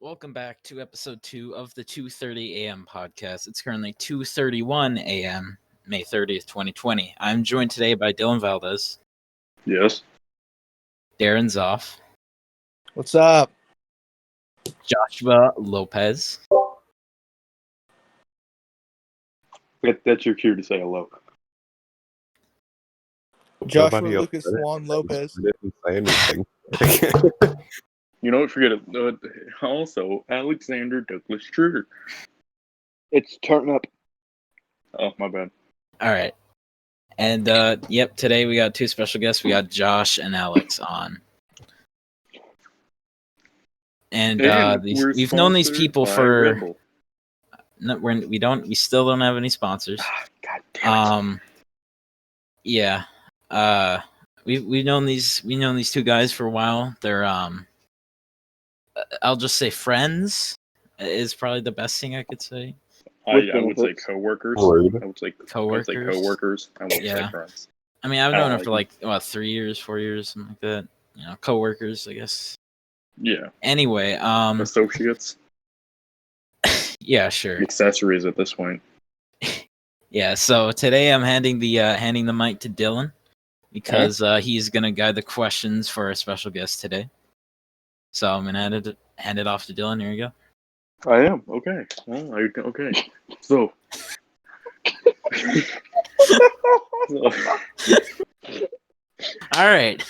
Welcome back to episode 2 of the 2:30 a.m. podcast. It's currently 2:31 a.m., May 30th, 2020. I'm joined today by Dylan Valdez, Yes. Darren Zoff, What's up? Joshua Lopez, That's your cue to say hello. Joshua Nobody else Lucas said it. Swan Lopez. I didn't say anything. You know what? Forget it. Also, Alexander Douglas Truder. It's Turnip. Oh, my bad. All right. And, today we got two special guests. We got Josh and Alex on. And we've known these people for... Rebel. No, we still don't have any sponsors. God damn it. Yeah. We've known these two guys for a while. They're I'll just say friends is probably the best thing I could say. I would say coworkers. Rude. I would say Coworkers. coworkers. I won't Yeah. say friends. I mean, I've known her for like 3 years, 4 years, something like that. You know, coworkers, I guess. Yeah. Anyway, Associates. yeah, sure. Accessories at this point. Yeah, so today I'm handing the mic to Dylan because he's gonna guide the questions for our special guest today. So I'm gonna hand it off to Dylan. Here you go. I am. Okay. Okay. So. All right.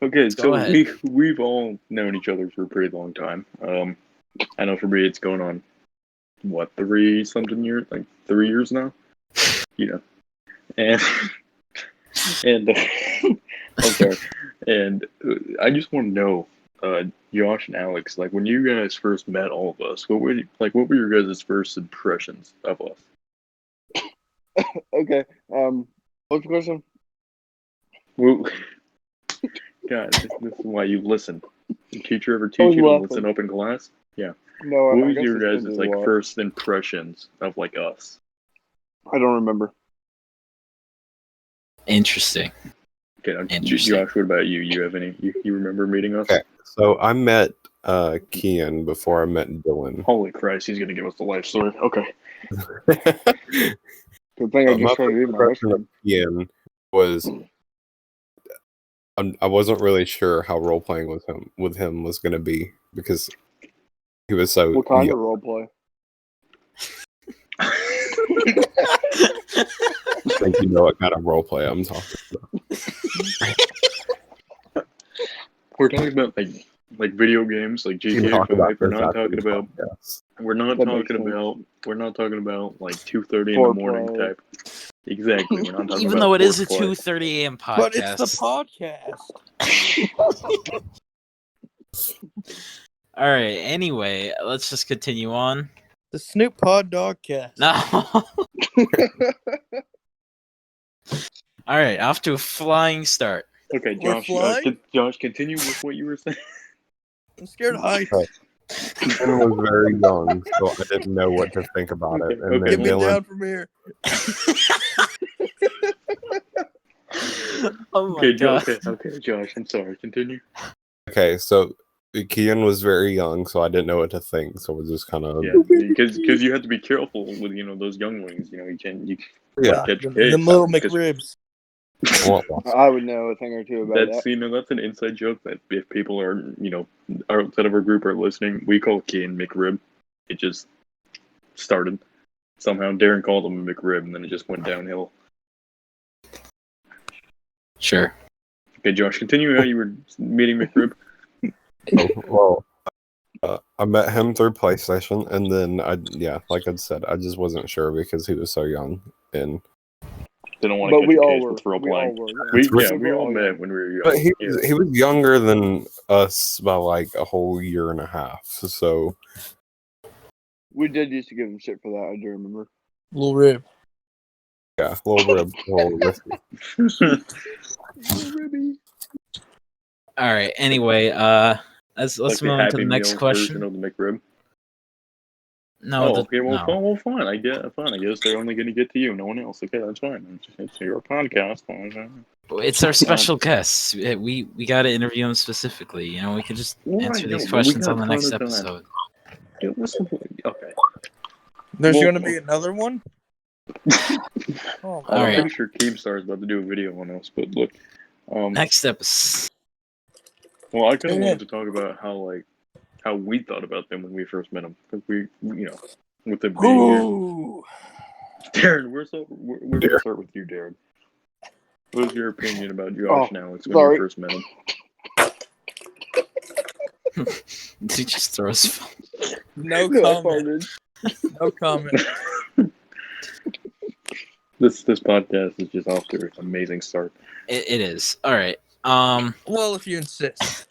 Okay, Go so ahead. we've all known each other for a pretty long time. I know for me it's going on 3-something years, like 3 years now. You know, and I'm sorry, and I just want to know, Josh and Alex, like when you guys first met all of us, what were your guys' first impressions of us? Okay. What's the question? Well, God, this is why you listen. Did the teacher ever teach you to listen open class? Yeah. No, What I was guess your it's guys' been like a while. first impressions of like us? I don't remember. Interesting. Okay, Interesting. Josh, what about you? You have any? You remember meeting us? Okay. So I met Kian before I met Dylan. Holy Christ, he's gonna give us the life story. Okay. Good thing I My just first started reading my impression of history. Kian was I wasn't really sure how role playing with him was going to be because he was so What kind young. of role play? I think you know what kind of role play I'm talking about. We're talking about like video games, like We can GTA talk 5. about We're this not after talking this about. podcast. We're not That makes talking sense. about. We're not talking about like 2:30 in the morning Foreplay. type. Exactly. We're not talking Even about though it is a foreplay. 2:30 a.m. podcast. But it's the podcast. All right. Anyway, let's just continue on. The Snoop Pod Dogcast. No. All right. Off to a flying start. Okay, We're Josh. flying? Josh, continue with what you were saying. I'm scared of heights. Right. Kian was very young, so I didn't know what to think about it. And Okay. Get then me Dylan, down from here. Oh my Okay, god. okay, Josh. I'm sorry. Continue. okay, so Kian was very young, so I didn't know what to think. So we're just kind of Yeah, because you have to be careful with those younglings. You know, you can't catch Them kids. little Because McRibs. I would know a thing or two about that's that. that's an inside joke that if people are outside of our group are listening, we call Kian McRib. It just started somehow. Darren called him a McRib, and then it just went downhill. Sure. Okay, Josh, continue how you were meeting McRib. I met him through PlayStation, and then like I said, I just wasn't sure because he was so young. And Didn't want But to we catch a all case were. with role We all playing. were. We all met when we were young. but he Yeah. was younger than us by like a whole year and a half. So We did used to give him shit for that. I do remember. Little rib. yeah, little rib, little risky. All right. Anyway, let's Like the move on to Happy the next Meal question. version of the McRib. No. Okay, well, no. fine. Well, fine. I guess they're only going to get to you. No one else. Okay, that's fine. It's your podcast. It's our special guests. We got to interview them specifically. You know, we could just Well, I answer know, these but we questions got on the a next ton of time. episode. what's the point? Okay. There's Well- going to be another one? Oh, I'm Alright. pretty sure Keemstar is about to do a video on us, but look. Next episode. Well, I kind of Yeah. wanted to talk about how we thought about them when we first met them, because with them being here. Ooh. Darren, we're gonna start with you, Darren. What was your opinion about Josh and Alex when sorry. you first met them? Did he just throw his phone? No Yeah, I comment. farted. No comment. This podcast is just off to an amazing start. It is. Alright. Well, if you insist.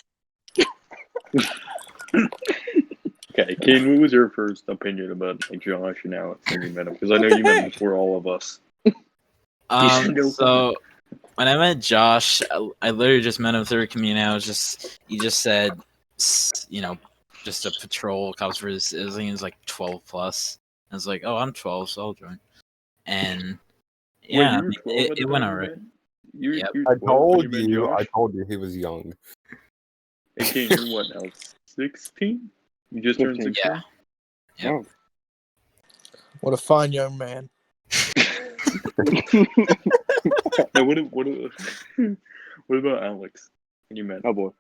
Okay, Kane, what was your first opinion about Josh and Alex when you met them? Because I know you met them before all of us. So when I met Josh, I literally just met him through community. He just said, just a patrol cops for his. I think he was like 12 plus. I was like, oh, I'm 12, so I'll join. And yeah, Wait, you were 12 at the it went time you alright. met? You were Yep. 12 I when told met you. Josh? I told you he was young. Hey, Kane, you're what now? 16? You just turned 15. 16? Yeah. Oh. What a fine young man. Now, what about Alex when you met? Oh boy.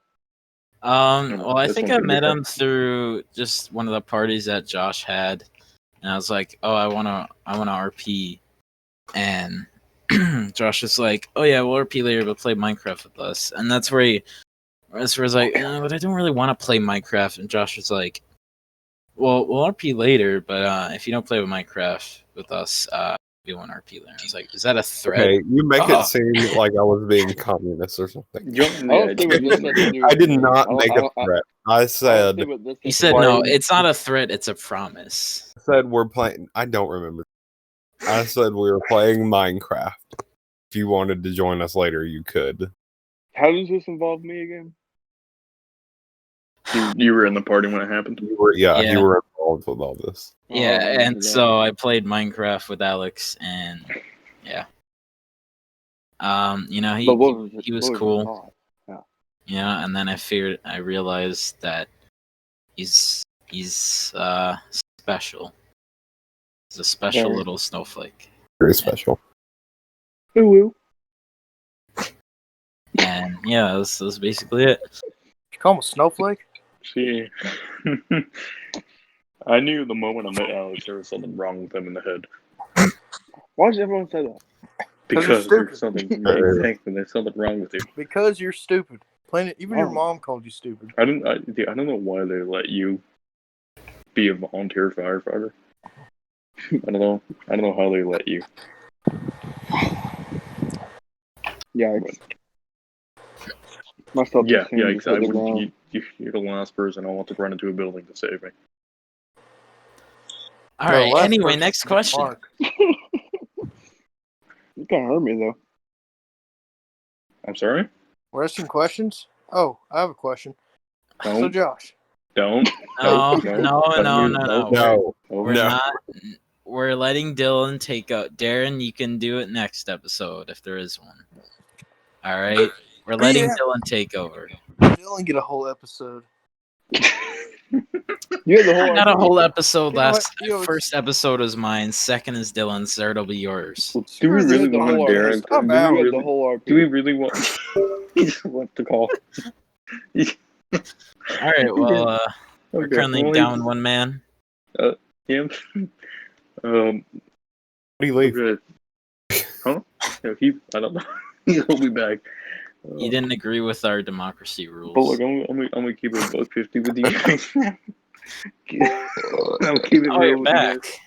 Well, I This think one I could be met fun. him through just one of the parties that Josh had, and I was like, "Oh, I wanna RP," and Josh was like, "Oh yeah, we'll RP later, but play Minecraft with us." And that's where I was like, "But I don't really want to play Minecraft." And Josh was like, "Well, we'll RP later, but if you don't play with Minecraft with us, we won't RP later." I was like, "Is that a threat?" Okay, you make Oh. it seem like I was being communist or something. You I don't see what this has to do I with did anything. not I don't- make I a don't- I- threat. I I don't said see what this He has said, to do "No, with it's not a threat; it's a promise." we're playing. I don't remember. I said we were playing Minecraft. If you wanted to join us later, you could. How does this involve me again? You were in the party when it happened? You were, Yeah. you were involved with all this. Yeah, Oh, and so I played Minecraft with Alex, and yeah, he But what was it? he was what it cool. called? and then I realized that he's special. He's a special Very. little snowflake, Very special. Ooh. and yeah, that was basically it. You call him a snowflake? See, I knew the moment I met Alex there was something wrong with him in the head. Why does everyone say that? Because stupid. there's something, Right. exactly, there's something wrong with you. Because you're stupid. Plain it. Even your Oh. mom called you stupid. I don't know why they let you be a volunteer firefighter. I don't know how they let you. Yeah. My stuff Yeah, just seemed to because I hit the would. ground. You're the last person I want to run into a building to save me. All The right. last Anyway, person next was question. Mark. You can't hurt me though. I'm sorry. We're asking questions? Oh, I have a question. So, Don't Josh, don't. No, No, no, no, no, no, no, no. No. We're No. not. We're letting Dylan take out. Darren, you can do it next episode if there is one. All right. We're letting Yeah. Dylan take over. you only get a whole episode. You had the whole. I got a whole episode You know last. what? You know, First episode is mine. Second is Dylan's. Third will be yours. Do we Screw really the want whole Darren? RP. I'm Do we out. You had really- the whole RP. Do we really want? He just wants to call. All right. Well, we're Okay, currently well, down one man. Him. What do you leave? Okay. Huh? No, I don't know. He'll be back. You didn't agree with our democracy rules. But look, I'm gonna keep it $1.50 with you guys. I'll keep it Oh, real you're with you guys. back.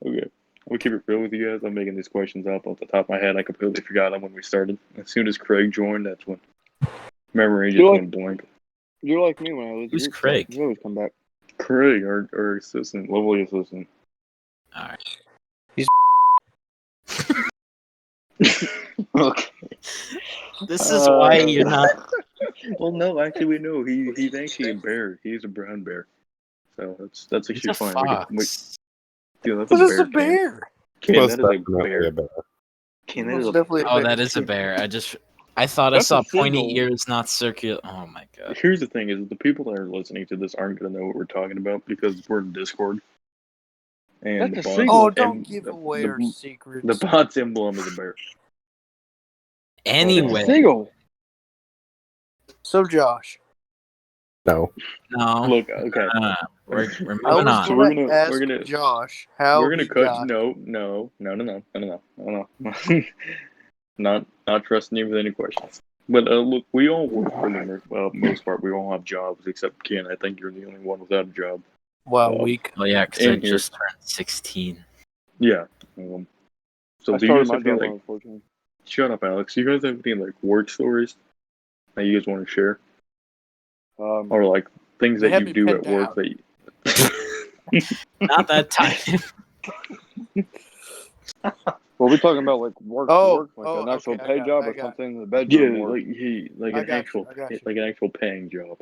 Okay. I'm gonna keep it real with you guys. I'm making these questions up off the top of my head. I completely forgot them when we started. As soon as Craig joined, that's when memory just You're like- went blank. You're like me when I was. Who's Craig? You always come back. Craig, our assistant, lovely assistant. All right. Okay. This is why you're not. Well, no, actually, no. He's actually a bear. He's a brown bear. So that's He's actually a fine. fox. Dude, that's This a is a Ken. bear. Ken, Most that is a definitely bear. a bear. Ken, that Most is a definitely Oh, that is a bear. I just I thought I That's a saw pointy sizzle. ears, not circular. Oh my god. Here's the thing: is the people that are listening to this aren't gonna know what we're talking about because we're in Discord. And That's a the single. Oh, bot's don't em- give the- away the- our The secrets. bot's emblem is a bear. That's a Anyway, single. So, Josh, No. no. Look, okay. We're I moving was on. So going we're to gonna- ask we're gonna- Josh how We're gonna he cut. got. No. Not trusting you with any questions. But look, we all work for the most part. We all have jobs except Ken. I think you're the only one without a job. Wow, week. Oh yeah, because I In here. just turned 16. Yeah. So I do you started guys my have any job like? on 14. Shut up, Alex. Do you guys have any like work stories that you guys want to share, or like things They that had you me do pinned at work down. that you? Not that time. Well, we're talking about like work, Oh, work, like oh, an actual okay, I pay got it, job I or got it. something in the Yeah, bedroom. work. like I an got you, actual, I got you. like an actual paying job.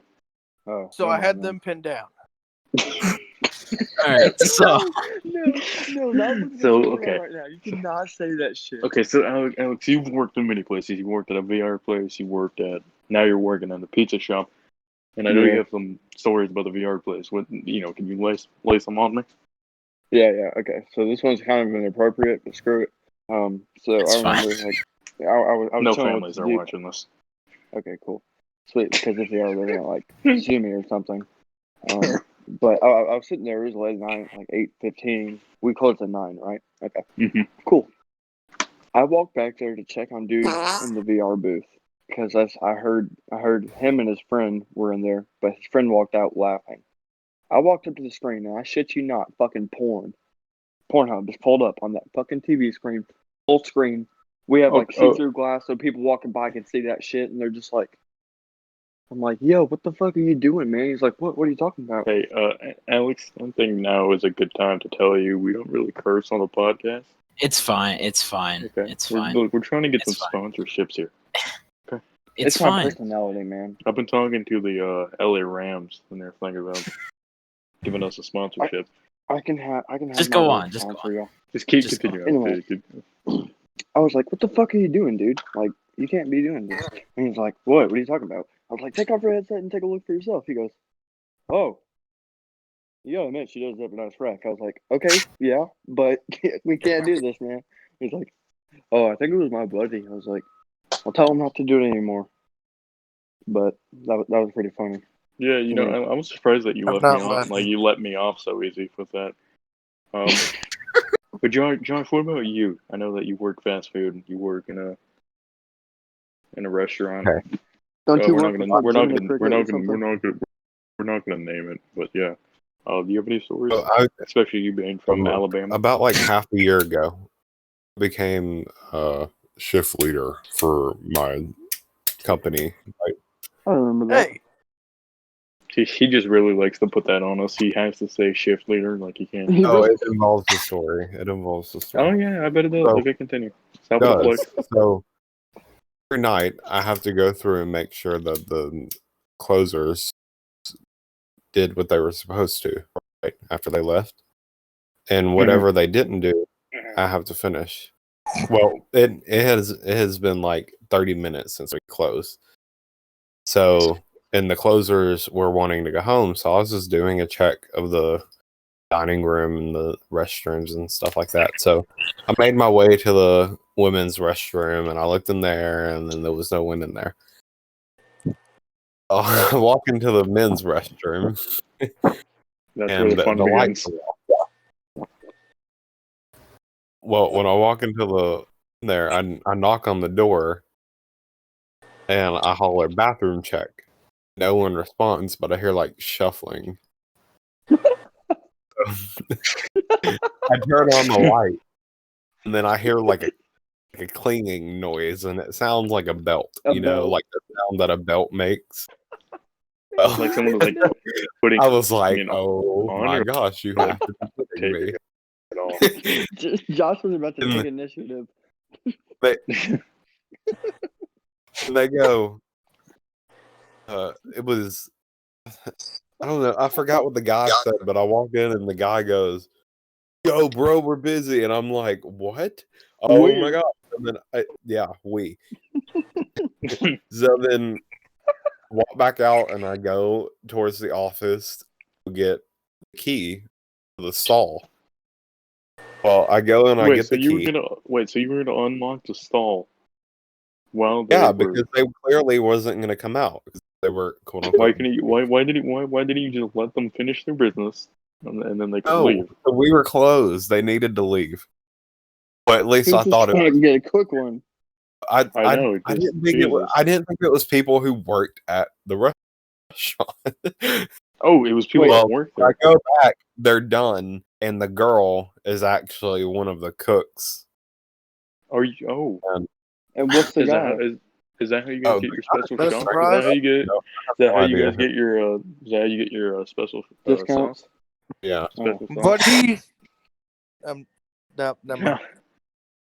Oh, So I never had mind them pinned down. All right, so no, that was So, okay. right now. You cannot say that shit. Okay, so Alex, you've worked in many places. You worked at a VR place. You worked at. Now you're working at the pizza shop, and I know Yeah. you have some stories about the VR place. What can you lay some on me? Yeah, okay. So this one's kind of inappropriate, but screw it. So It's I remember fine. like I was No chilling with families this are dude. watching this. Okay, cool, sweet. Because if they are, they're gonna like sue me or something. But I was sitting there. It was late night, like 8:15. We closed at 9, right? Okay, Mhm. cool. I walked back there to check on dude in the VR booth because I heard him and his friend were in there, but his friend walked out laughing. I walked up to the screen and I shit you not, fucking Pornhub just pulled up on that fucking TV screen, full screen. We have like Oh. see-through glass so people walking by can see that shit, and they're just like, I'm like, yo, what the fuck are you doing, man? He's like, what are you talking about? Hey, Alex, I think now is a good time to tell you we don't really curse on the podcast. it's fine. It's fine. Okay, It's we're, fine. Look, we're trying to get It's some sponsorships here. It's my fine. personality, man. I've been talking to the LA Rams, and they're thinking about giving us a sponsorship. I can have Just my go work on, just go sponsor y'all. Just keep Just continuing. anyway. I was like, what the fuck are you doing, dude? Like, you can't be doing this. And he's like, what are you talking about? I was like, take off your headset and take a look for yourself. He goes, oh, you gotta admit, she does have a nice rack. I was like, okay, yeah, but we can't do this, man. He's like, oh, I think it was my buddy. I was like, I'll tell him not to do it anymore. But that was pretty funny. Yeah, I was surprised that you I'm left not me off. laughing. Like you let me off so easy with that. But Josh, what about you? I know that you work fast food. You work in a restaurant. Okay. Don't you we're work not for gonna Jiminy we're Cricket not or gonna something? we're not gonna name it. But yeah, do you have any stories? Especially you being from Alabama. About like half a year ago, I became shift leader for my company. Right? I remember that. Hey, He just really likes to put that on us. He has to say shift leader like he can. He Oh, does- it involves the story. It involves the story. Oh yeah, I bet it does. So- Okay, continue. Stop with the does. flex. So every night I have to go through and make sure that the closers did what they were supposed to right after they left, and whatever they didn't do, I have to finish. Well, it has been like 30 minutes since we closed. So, and the closers were wanting to go home, so I was just doing a check of the dining room and the restrooms and stuff like that. So I made my way to the women's restroom and I looked in there and then there was no one in there. I walk into the men's restroom That's where and the fun the begins. lights are off. Well, when I walk into there, I knock on the door and I holler bathroom check. No one responds, but I hear like shuffling. I turn on the light, and then I hear like a clinging noise, and it sounds like a belt. A You know, belt. like the sound that a belt makes. Like someone was like putting I was like, you know, "Oh on my your- gosh, you have to be kidding me!" it all. Josh was about to And take initiative. They go. It was. I don't know. I forgot what the guy said, but I walked in and the guy goes, "Yo, bro, we're busy," and I'm like, "What? Oh Where? my god!" we. So then walk back out, and I go towards the office to get the key to the stall. Well, I go and I Wait, get so the you were key. gonna unlock the stall while they Yeah, were. because they clearly wasn't going to come out because they were quote unquote. Why didn't you just let them finish their business and then they could Oh, leave? we were closed. They needed to leave. But at least He I was just thought it. trying to get a quick one. I know. I didn't think it was. Jesus. I didn't think it was people who worked at the restaurant. Oh, it was people Well, that worked I there. go back. They're done, and the girl is actually one of the cooks. Are you? Oh, And what's the is guy? is that how you guys Oh, get your special Best shop? Is surprise? that how you get? No, Is that no how you idea. guys get your? Is that how you get your special Discounts? sauce? Yeah. Special sauce. But he, no, never mind.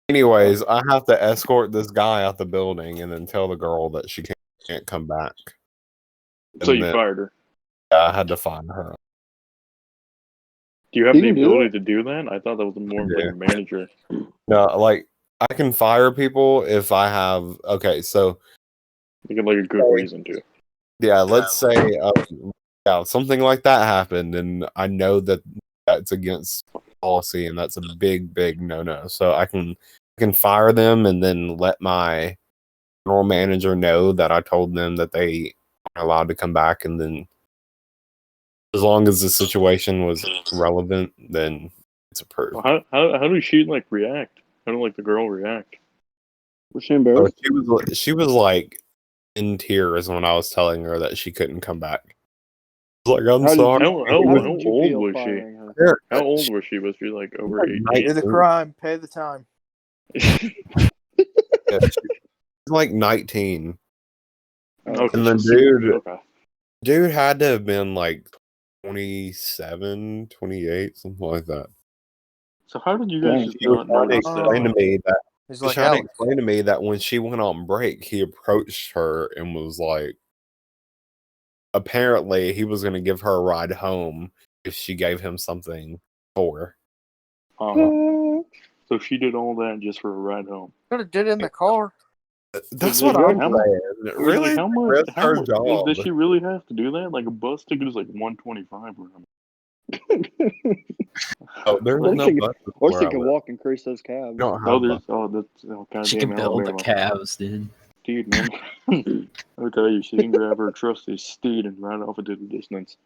Anyways, I have to escort this guy out the building and then tell the girl that she can't come back. So And you then, fired her. I had to find her. Do you have You the can do ability that? to do that? I thought that was more of like a manager. No, like I can fire people if I have. Okay, so You get like a good reason to. yeah, let's say something like that happened, and I know that that's against policy, and that's a big no. So I can fire them and then let my general manager know that I told them that they are allowed to come back, and then as long as the situation was relevant, then it's approved. Well, how did she like react? How did like the girl react? Was she So embarrassed? she was like in tears when I was telling her that she couldn't come back. I was like, I'm How did sorry. you- How How old did you was feel she? firing her? How old was she? Was she like over Like 18? Do the crime, pay the time. Yeah, she's like 19. Okay, And then so dude had to have been like 27, 28, something like that. So how did you guys Dang. just He was not trying to notice explain that? to me that He's he was like, trying to Alex, explain to me that when she went on break, he approached her and was like, apparently he was going to give her a ride home if she gave him something for. Uh-huh. So she did all that just for a ride home. could have did it in the car. That's Like, what I'm how much- saying. Really? Like, how much? Risk How her much job. does she really have to do that? Like a bus ticket is like $125 or something. Oh, there's Or no she could- buses Or where she I can live. walk and crease those cabs. We don't Oh, have there's buses. goddamn She can build the Alabama. calves, dude. Dude, man. Let me tell you, she can grab her trusty steed and ride off into the distance.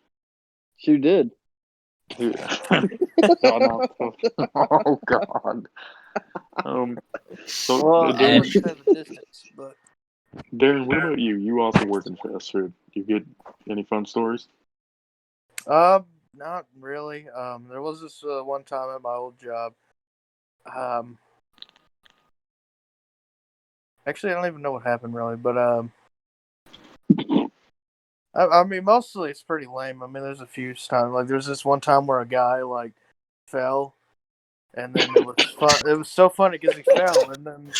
She did. Dude. No. Oh God. So Well, I Darren, wouldn't say the distance, but Darren, what about you? You also work in fast food. Do you get any fun stories? not really. There was this one time at my old job. Actually, I don't even know what happened really, but I mean, mostly it's pretty lame. I mean, there's a few times. Like, there's this one time where a guy like fell, and then it was fun. It was so funny because he fell, and then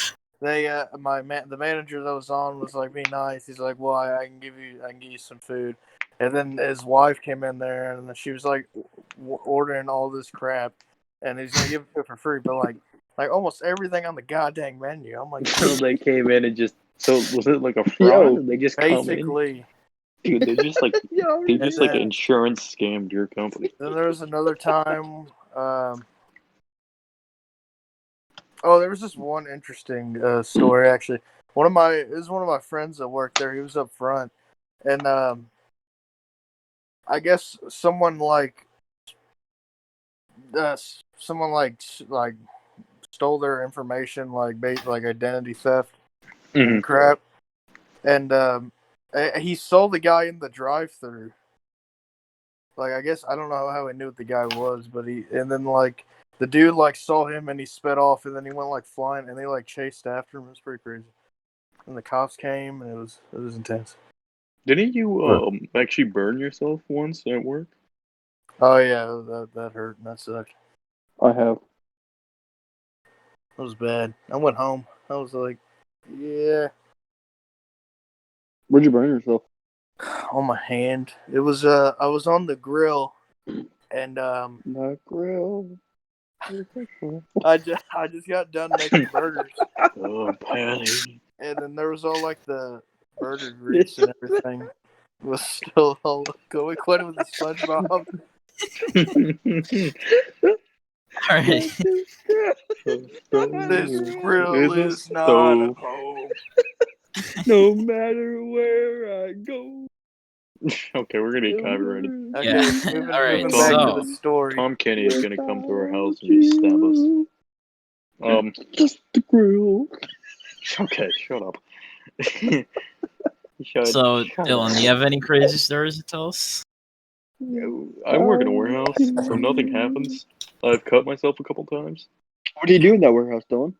they, the manager that was on was like, "Be nice." He's like, "Well, I can give you some food," and then his wife came in there, and then she was like ordering all this crap, and he's gonna give it to her for free, but like almost everything on the goddamn menu. I'm like, So they came in and just. So was it like a fraud? Yo, Or they just come in? basically. Dude, they just like Yo, they just like then- insurance scammed your company. Then there was another time. There was this one interesting story actually. One of my friends that worked there. He was up front, and I guess someone like stole their information, like identity theft and crap, and he sold the guy in the drive-through. Like, I guess I don't know how he knew what the guy was, but the dude like saw him and he sped off, and then he went like flying, and they like chased after him. It was pretty crazy. And the cops came, and it was intense. Didn't you actually burn yourself once at work? Oh yeah, that hurt. That sucked. I have. It was bad. I went home. I was like, yeah, Where'd you burn yourself? on my hand. It was I was on the grill, and The grill. I just got done making burgers, Oh, Patty. and then there was all like the burger grease and everything was still all going quite with the SpongeBob. All right. This grill This is not a so- home. No matter where I go. Okay, we're gonna get copyrighted. Okay, Yeah. moving, All right, moving back to so- the story. Tom Kenny is gonna come to our house and just stab us. Just the grill. Okay, shut up. So, shut Dylan, up. do you have any crazy stories to tell us? I work in a warehouse, so nothing happens. I've cut myself a couple times. What do you do in that warehouse, Dylan?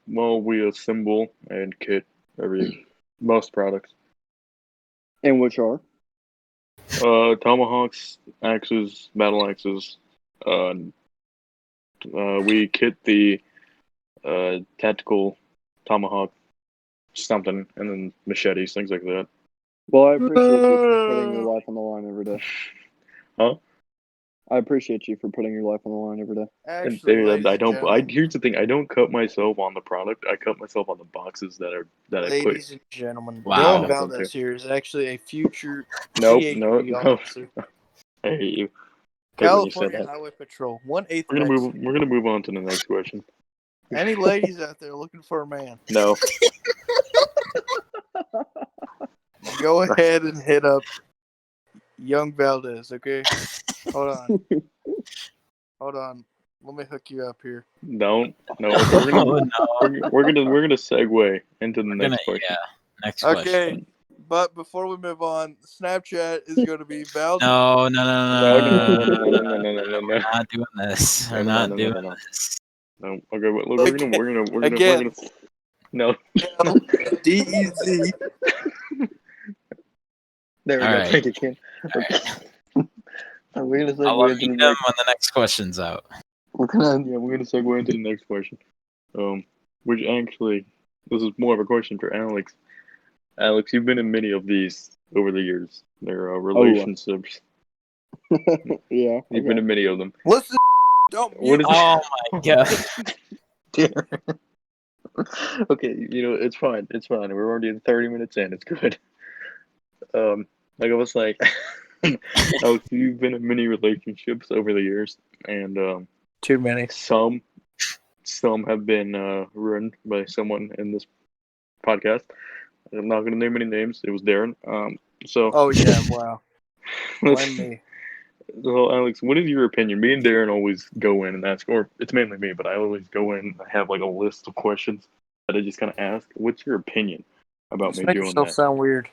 Well, we assemble and kit most products. And which are? Tomahawks, axes, battle axes. We kit the tactical tomahawk something, and then machetes, things like that. Well, I appreciate you for putting your life on the line every day. Huh? I appreciate you for putting your life on the line every day. Actually, ladies I and don't. gentlemen, Here's the thing. I don't cut myself on the product. I cut myself on the boxes that I put. ladies and gentlemen, Wow. Dylan Valdez here is actually a future Nope, CHP no. officer. I hate you. I hate when you said California that. Highway Patrol, 1/8 We're gonna move on to the next question. Any ladies out there looking for a man, No. go ahead and hit up Young Valdez, okay? Hold on. Let me hook you up here. Don't. No. Oh, no. We're gonna segue into the We're next gonna, question. yeah. Next question. Okay, but before we move on, Snapchat is going to be Valdez. No. No. We're not doing this. We're not doing No. this. No. Okay. But look, we're gonna. Again. No. DEZ. There we All go. right. Thank you, Ken. All right. We're gonna I'll segue unmute into them the next. when the next question's out. We're gonna. We're gonna segue into the next question. Which actually, this is more of a question for Alex. Alex, you've been in many of these over the years. They're relationships. Yeah. You've been in many of them. Listen, don't What mute. is Oh my god. Okay, it's fine. It's fine. We're already 30 minutes in. It's good. Like I was like, Alex, you've been in many relationships over the years, and Too many. some have been ruined by someone in this podcast. I'm not going to name any names. It was Darren. So. Oh yeah, wow. Blame me. So, Alex, what is your opinion? Me and Darren always go in and ask, or it's mainly me, but I always go in and I have like a list of questions that I just kind of ask. What's your opinion about Just me make doing yourself that? sound weird.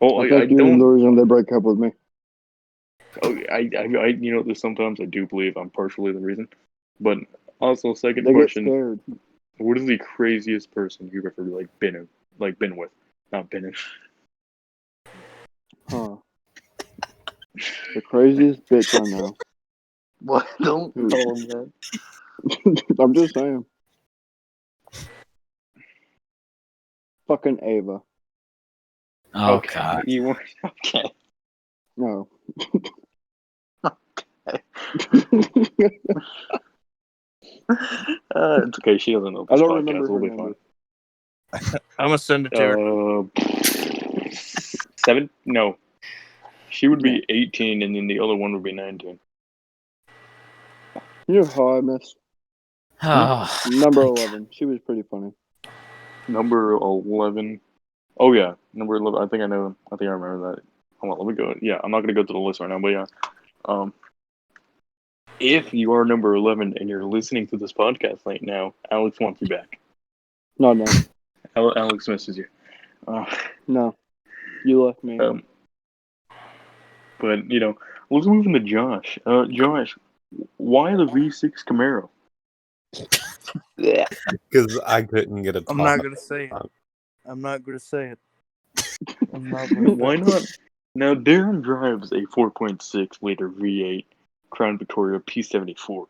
Oh, I I think you're the don't. reason they break up with me. Oh, there's sometimes I do believe I'm partially the reason. But also, second They get question: scared. what is the craziest person you've ever been with? Not been in. Huh. The craziest bitch I know. What? Don't call him that. I'm just saying. Fucking Ava. Oh Okay, god. you want? Okay. No. It's okay. She doesn't know I this don't podcast. remember her We'll be number. fine. I'm gonna send it to her. 7? No. She would be 18, and then the other one would be 19. You know how I miss Oh, number my 11. She was pretty funny. Number 11. Oh, yeah. Number 11. I think I know. I think I remember that. Hold on, let me go. Yeah, I'm not going to go to the list right now, but yeah. If you are number 11 and you're listening to this podcast right now, Alex wants you back. No. Alex misses you. No. You left me. But, let's move into Josh. Josh, why the V6 Camaro? Because I couldn't get a I'm top. not gonna say it. I'm not gonna say it. I'm not gonna Why not? Now, Darren drives a 4.6 liter V8 Crown Victoria P74.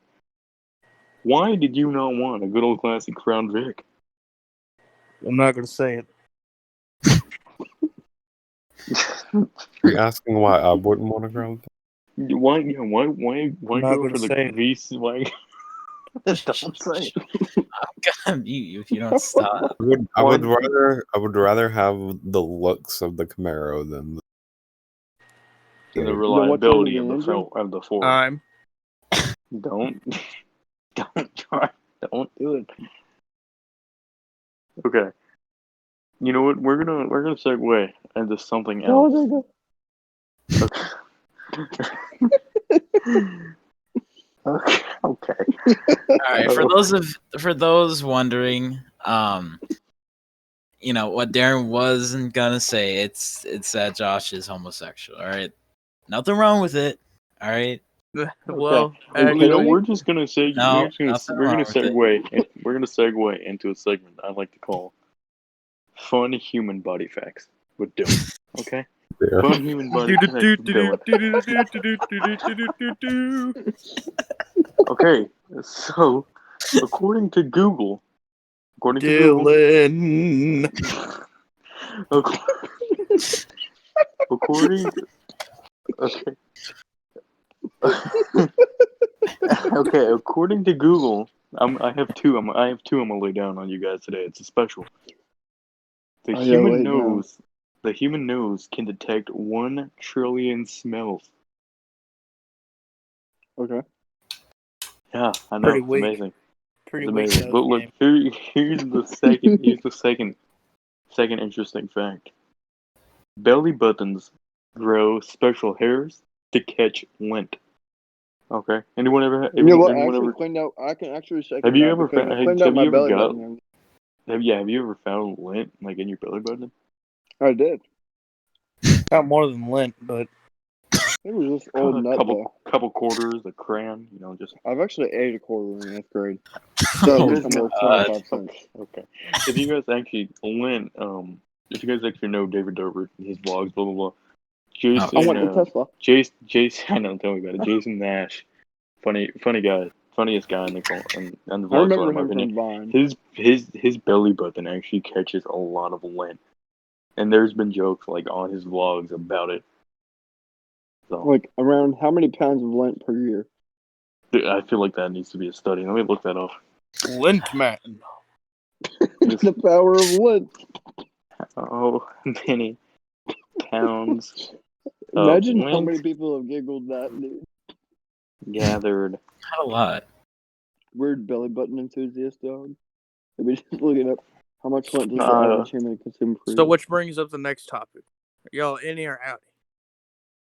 Why did you not want a good old classic Crown Vic? I'm not gonna say it. You're asking why I wouldn't want to grow? Why? Yeah, why I'm not go gonna for the say it. VC? Why? Don't say it. I'm gonna mute you if you don't stop. I would Why- rather have the looks of the Camaro than the And the Dude. reliability the of the engine? of the Ford. I'm. Don't try. Don't do it. Okay. You know what? We're gonna segue into something else. Oh, Okay. Okay. Okay. All right, Oh. for those wondering, you know what Darren wasn't gonna say. It's that Josh is homosexual. All right, nothing wrong with it. All right, Well, You know, actually, we're just gonna say no, nothing we're wrong gonna with it. we're gonna segue into a segment I like to call "Fun Human Body Facts" with Dylan. Okay, there. fun human body facts with Dylan. Okay, so according to Google, Dylan. according okay. Okay, according to Google, I have two. I have two. I'm gonna lay down on you guys today. It's a special. The yeah, human lay it down. nose, the human nose can detect 1 trillion smells. Okay. Yeah, I know. Pretty It's weak. amazing. Pretty It's weak. amazing. But look, here's the second. Here's the second interesting fact. Belly buttons grow special hairs to catch lint. Okay. Anyone ever? You know what? I Anyone actually ever? cleaned out. I can actually second Have you that ever? because I cleaned out Have my you ever belly got? button. Have you ever found lint like in your belly button? I did. Not more than lint, but It was just old nut though. Couple quarters, a crayon. You know, just I've actually ate a quarter in 8th grade. Oh, So You it's guys worth God. 25 cents. okay. If you guys actually lint, if you guys actually know David Dobrik and his vlogs, blah blah blah. Jason, I want the Tesla. Jason, I know, tell me about it. Jason Nash, funny guy, funniest guy in the on the I vlog. remember In my him opinion, from Vine. his belly button actually catches a lot of lint, and there's been jokes like on his vlogs about it. So Like around how many pounds of lint per year? I feel like that needs to be a study. Let me look that up. lint man. The power of lint. Oh, many pounds Imagine how lint many people have giggled that, dude. gathered. Not a lot. Weird belly button enthusiast dog. Maybe just looking up how much lint does the average human consume per So, year. which brings up the next topic. Y'all in or out?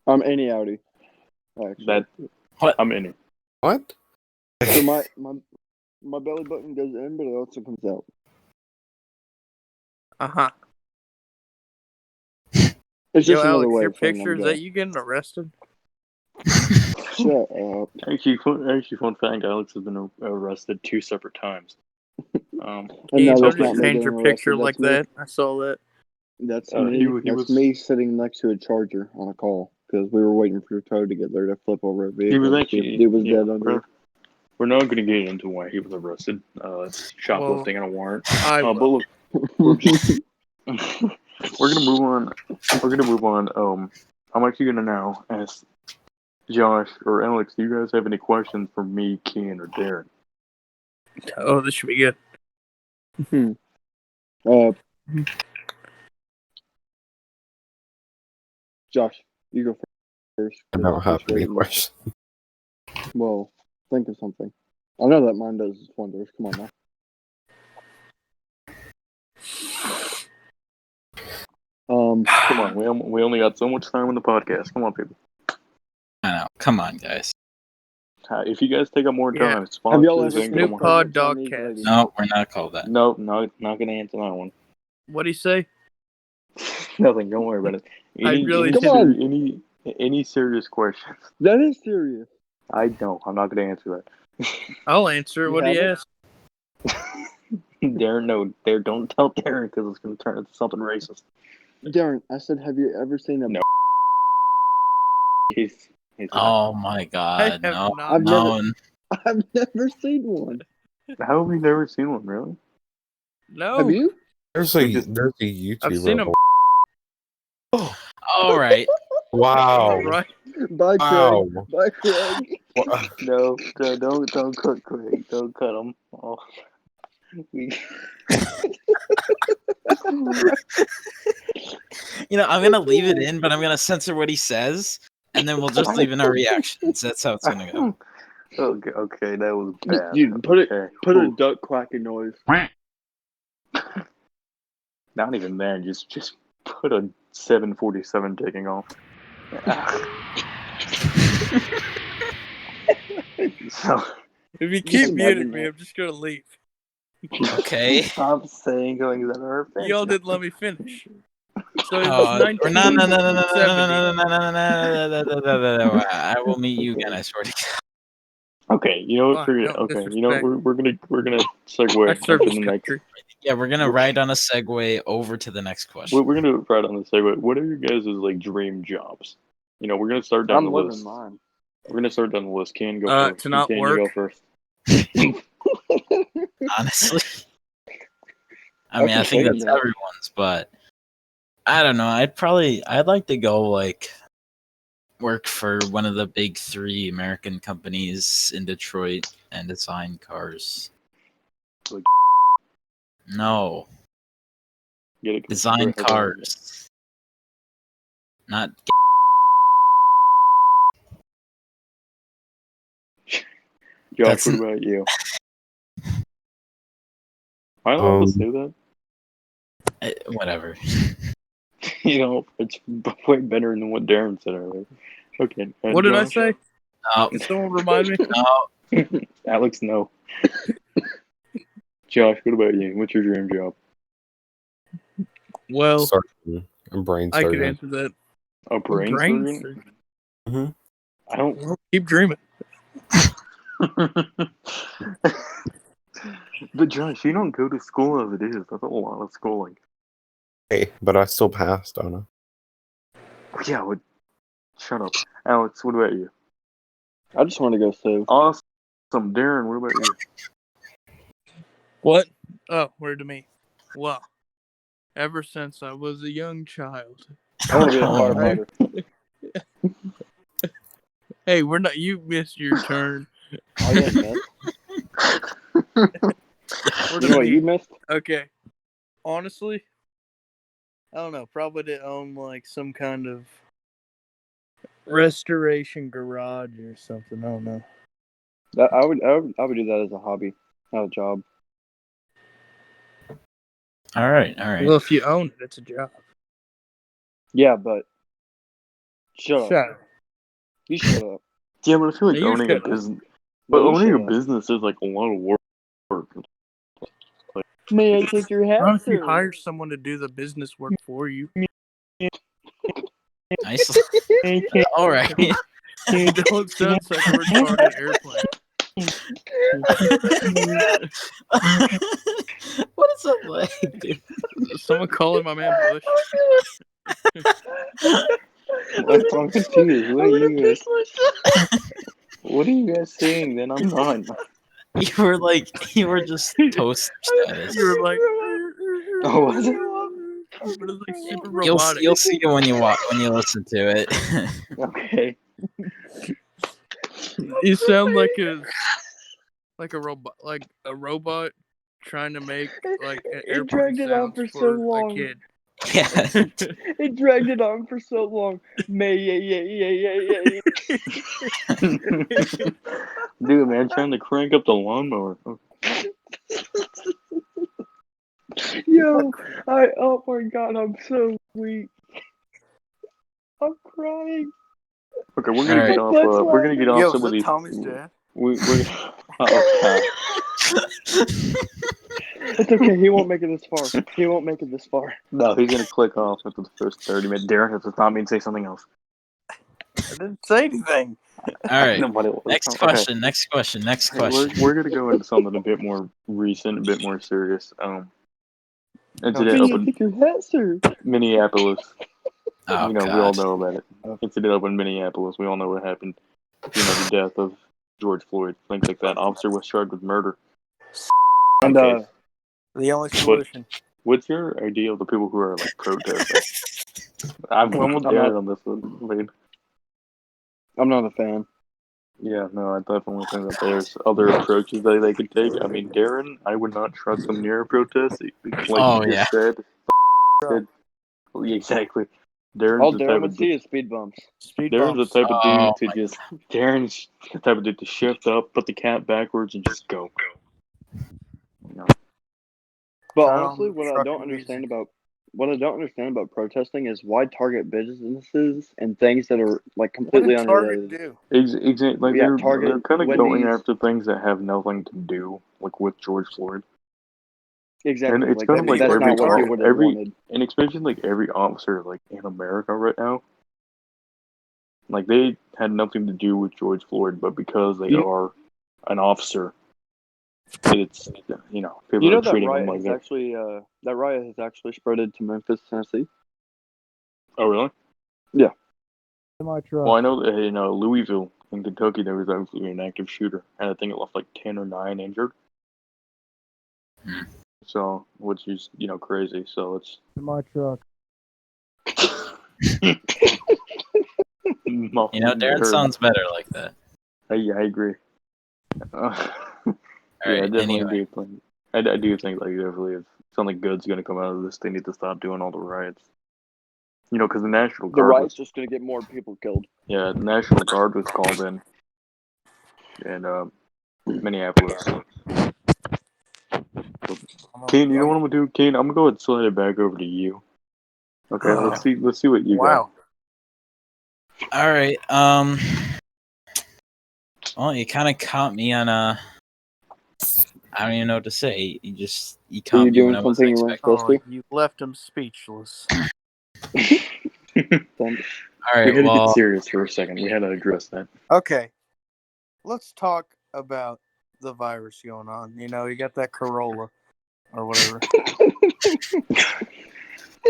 I'm any Audi. Actually. That What? I'm in it. What? So my belly button goes in, but it also comes out. Uh-huh. It's Yo, just another Alex, way your of saying picture, I'm is that gay. you getting arrested? Shut up. Actually, fun fact: Alex has been arrested 2 separate times. And Hey, no, don't that's just not me change getting your arrested. picture like That's me. that. I saw that. That's He me. was- That's me sitting next to a charger on a call because we were waiting for your tow to get there to flip over a vehicle. He was to see if actually. the dude was Yeah, dead under. we're not going to get into why he was arrested. It's shoplifting and a warrant. I But will. look, we're gonna move on. We're gonna move on. I'm actually gonna now ask Josh or Alex. Do you guys have any questions for me, Ken, or Darren? Oh, this should be good. Josh, you go first. I don't have any questions. Well, think of something. I know that mine does wonders. Come on now. Come on, we only got so much time on the podcast. Come on, people. I know. Come on, guys. If you guys take up more Yeah. time, Have y'all sponsors ever ain't seen gonna Snoop want. Pod Chinese Dogcast. lady? No, we're not called that. Nope, not gonna answer that one. What'd he say? Nothing. Don't worry about it. Come on. Any serious questions? That is serious. I don't. I'm not gonna answer that. I'll answer it. You What do you haven't? ask? Darren, no, don't tell Darren because it's gonna turn into something racist. Darren, I said, have you ever seen a? No. He's Oh my God! have No, not. I've no. I've never seen one. How have you never seen one, really? No. Have you? There's a YouTuber. I've seen him. All right. Wow. All right. Bye, Wow. Craig. Bye, Craig. No, don't cut Craig. Don't cut him. Oh. You know, I'm gonna leave it in, but I'm gonna censor what he says, and then we'll just leave in our reactions. That's how it's gonna go. Okay, that was bad. Dude, put Okay. a Ooh, duck quacking noise. not even that. Just put a 747 taking off. So If you Just keep imagine muting me, that. I'm just gonna leave. Okay. stop saying things that are offensive. Y'all didn't let me finish. So it was Oh, no, 1970. I will meet you again. I swear to God. Okay, you know what? Fuck, Forget it. don't Okay, you know what? disrespect. We're gonna segue I serve into this the next. country. Yeah, we're gonna ride on a segue over to the next question. We're gonna ride on the segue. What are your guys' like dream jobs? You know, we're gonna start down I'm the living list. mine. We're gonna start down the list. Can go first. To not Can work. you go first? Honestly, I I mean, I can think say that's that. everyone's, but I don't know. I'd like to go like work for one of the big three American companies in Detroit and design cars. Like- No, Get it? design cars, not. Josh, That's what n- about you? Am I allowed to say that? Whatever. You know, it's way better than what Darren said earlier. Okay. What did I Josh? say? No, Can someone remind me? no. Alex, no. Josh, what about you? What's your dream job? Well, Surgeon. I'm brain I could surgeon. answer that. A brain surgeon? surgeon? I don't. Well, keep dreaming. But Josh, you don't go to school as it is. That's a lot of schooling. Hey, but I still passed, don't I? Yeah, shut up. Alex, what about you? I just want to go save. Awesome. Darren, what about you? What? Oh, word to me. Well, ever since I was a young child. I want to be a Oh, firefighter. Hey, we're not. You missed your turn. Oh, yeah, man. Word You to know what me. you missed? Okay. Honestly, I don't know. Probably to own like some kind of restoration garage or something. I don't know. I would do that as a hobby, not a job. all right, all right. Well, if you own it, it's a job. Yeah, but shut up. Shut up. You shut up. Yeah, but I feel like Now you owning a shut up. business. But No, you owning a shut up. business is like a lot of work. May I take your hat, Why don't you sir? hire someone to do the business work for you? Nice. All right. Don't sound like a retarded airplane. What is up, like, dude? Someone calling my man Bush. I'm confused. What are you guys saying? Then I'm not. You were just toast status. You were like, Oh, was it? but it's like super You'll robotic. you'll see it when you listen to it. Okay. You sound like a robot trying to make like an It airplane dragged it on sounds for so for a long. kid. Yeah. It dragged it on for so long. May yeah. Dude, man, trying to crank up the lawnmower. Yo, oh my god, I'm so weak. I'm crying. Okay, we're gonna All get right. off. We're gonna get off Yo, some is of that these. Tommy's dad? We're It's okay, he won't make it this far. He won't make it this far. no, he's gonna click off after the first 30 minutes. Darren, if it's not me, and say something else. I didn't say anything. All right. No, but it was. Next Okay. question. Next question. Next Okay, question. we're gonna go into something a bit more recent, a bit more serious. Incident May up I in take your hat, sir? Minneapolis. Oh You know, we all God. know about it. Incident up in Minneapolis. We all know what happened. You know, the death of George Floyd, things like that. Officer was charged with murder. And Okay. The only solution. What's your idea of the people who are like protesting? I'm with I'm Darren not- on this one, babe. I'm not a fan. Yeah, no, I definitely think that there's other approaches that they could take. I mean, Darren, I would not trust him near a protest. Like Oh, you yeah. just said, exactly. Darren's All the Darren type would of see is speed bumps. Speed Darren's the bumps. type of Oh, dude to just Darren's the type of dude to shift up, put the cat backwards, and just go. You know? But Turn honestly, on trucking music. what I don't understand about protesting is why target businesses and things that are like What completely did Target unrelated. do? Exactly. Like Yeah, they're Target, kind of going Wendy's, after things that have nothing to do like with George Floyd. And exactly. it's Like kind of like that's work every at not what Target. people would have wanted. and especially like every officer like in America right now, like they had nothing to do with George Floyd, but because they You, are an officer, it's you people know are treating them like that. that riot has actually spreaded to Memphis, Tennessee. Oh really? Yeah. My truck. Well, I know that in Louisville in Kentucky there was actually an active shooter, and I think it left like 10 or 9 injured. Hmm. So, which is crazy. So it's My truck. Darren sounds better like that. Yeah, I agree. All Yeah, I right. definitely Anyway, do think. I do think like definitely if something good's gonna come out of this, they need to stop doing all the riots. Because the National The Guard riot's was just gonna get more people killed. the National Guard was called in Minneapolis. Kane, you know what I'm gonna do? Kane, I'm gonna go ahead and slide it back over to you. Okay, let's see what you got. Wow. all right. Well, you kind of caught me on a. I don't even know what to say. You Are caught you me when doing I wasn't something you weren't expecting. supposed Oh, you left him speechless. to? All We right. had to get Well, serious for a second. We had to address that. Okay. Let's talk about the virus going on. You got that Corolla or whatever.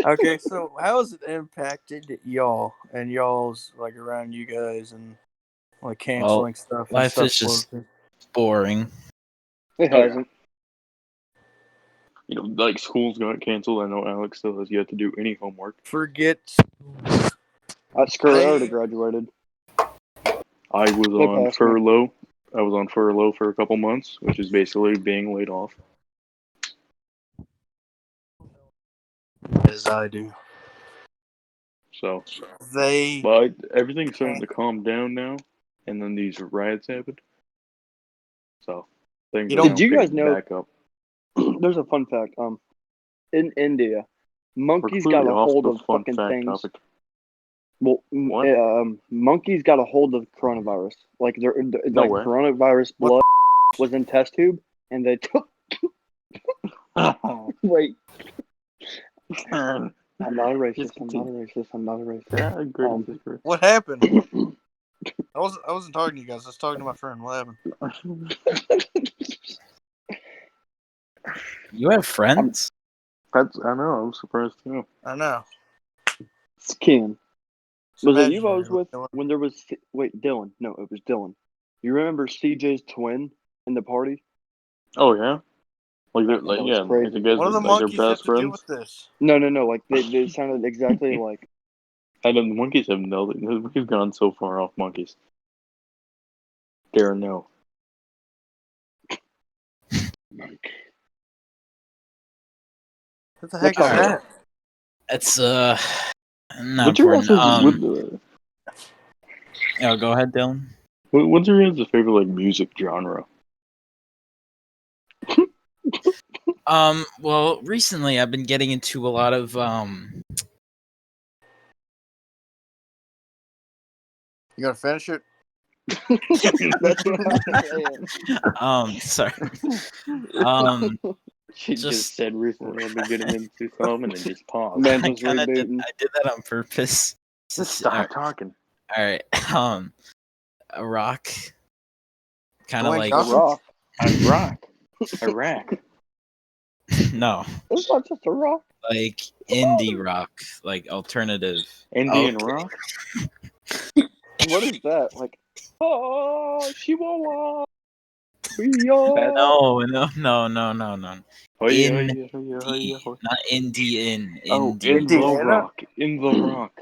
Okay, so how has it impacted y'all and y'all's like around you guys and like canceling stuff and life stuff is just closing? boring. It Oh, yeah. hasn't. Like school's got canceled. I know Alex still has yet to do any homework. Forget. Screw it, I already graduated. I was They on passed me. furlough. I was on furlough for a couple months, which is basically being laid off. As I do. So, They but everything's starting to calm down now, and then these riots happened. So things You are don't- now Did you guys picking know- back up. There's a fun fact. In India, We're monkeys completely got a off hold the of fun fucking fact things. topic. Well, What? monkeys got a hold of coronavirus. Like No way. coronavirus blood was in test tube, and they took. Wait, I'm not a racist. I'm not a racist. I'm not a racist. Yeah, great. what happened? I wasn't talking to you guys. I was talking to my friend. What happened? You have friends? I know. I'm surprised too. I know. It's Ken. It's Was it you I imaginary. was with when there was? Wait, Dylan. No, it was Dylan. You remember CJ's twin in the party? Oh yeah. Like they're That like was crazy. like you guys What are do the like their monkeys have best to do friends. with this? No. Like they sounded exactly like. I know the monkeys have no. We've gone so far off monkeys. Darren, no. What the heck is Alright. that? It's not What's your important. Go ahead, Dylan. what's your guys' favorite like music genre? Well, recently I've been getting into a lot of You gonna finish it? That's what I'm saying. sorry. She just said recently I've been getting into some and then just paused. Man I just kind of did. rebooting. I did that on purpose. Just stop talking. All right. A rock. Kind of Dwayne like Johnson? Rock. Iraq. no, It's not just a rock. like indie rock, like alternative. Indian Okay. rock? What is that? Like, oh, Chihuahua. We are. No. Oh, yeah, In yeah. not Indian. Oh, Indian. in the Indiana? rock. In the rock.